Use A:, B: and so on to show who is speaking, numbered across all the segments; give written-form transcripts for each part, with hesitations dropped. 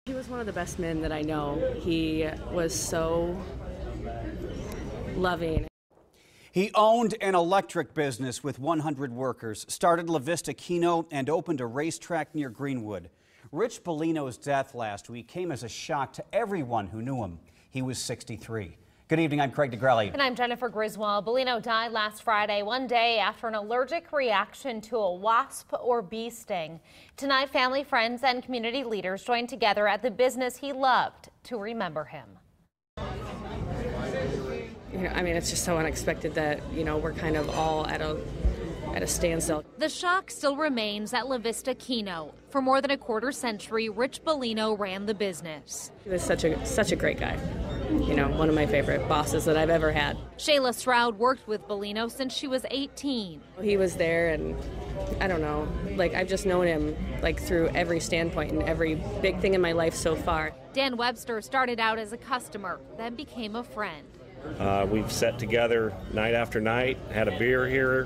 A: He was one of the best men that I know. He was so loving.
B: He owned an electric business with 100 workers, started La Vista Keno, and opened a racetrack near Greenwood. Rich Bellino's death last week came as a shock to everyone who knew him. He was 63. Good evening, I'm Craig DeGrelli.
C: And I'm Jennifer Griswold. Bellino died last Friday, one day after an allergic reaction to a wasp or bee sting. Tonight, family, friends, and community leaders joined together at the business he loved to remember him.
A: I mean, it's just so unexpected that, we're kind of all at a standstill.
C: The shock still remains at La Vista Keno. For more than a quarter century, Rich Bellino ran the business.
A: He was such a great guy. One of my favorite bosses that I've ever had.
C: Shayla Stroud worked with Bellino since she was 18.
A: He was there, and I don't know, I've just known him through every standpoint and every big thing in my life so far.
C: Dan Webster started out as a customer, then became a friend.
D: We've sat together night after night, had a beer here.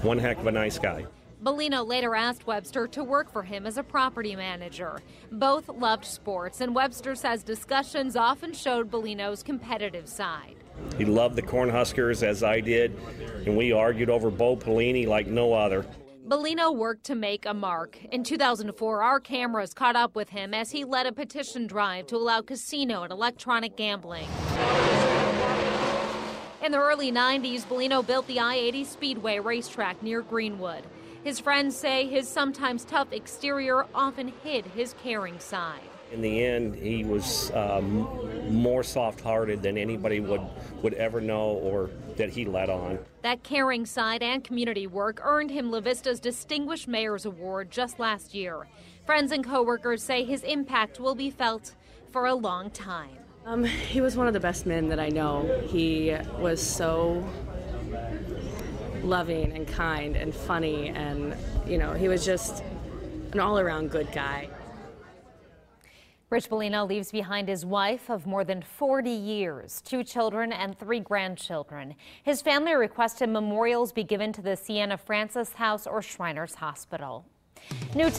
D: One heck of a nice guy.
C: Bellino later asked Webster to work for him as a property manager. Both loved sports, and Webster says discussions often showed Bellino's competitive side.
D: He loved the Cornhuskers, as I did, and we argued over Bo Pelini like no other.
C: Bellino worked to make a mark. In 2004, our cameras caught up with him as he led a petition drive to allow casino and electronic gambling. In the early 90s, Bellino built the I-80 Speedway racetrack near Greenwood. His friends say his sometimes tough exterior often hid his caring side.
D: In the end, he was more soft-hearted than anybody would ever know or that he let on.
C: That caring side and community work earned him La Vista's Distinguished Mayor's Award just last year. Friends and coworkers say his impact will be felt for a long time.
A: He was one of the best men that I know. He was so loving and kind and funny, and he was just an all-around good guy.
C: Rich Bellino leaves behind his wife of more than 40 years, 2 children and 3 grandchildren. His family requested memorials be given to the Sienna Francis House or Shriners Hospital. New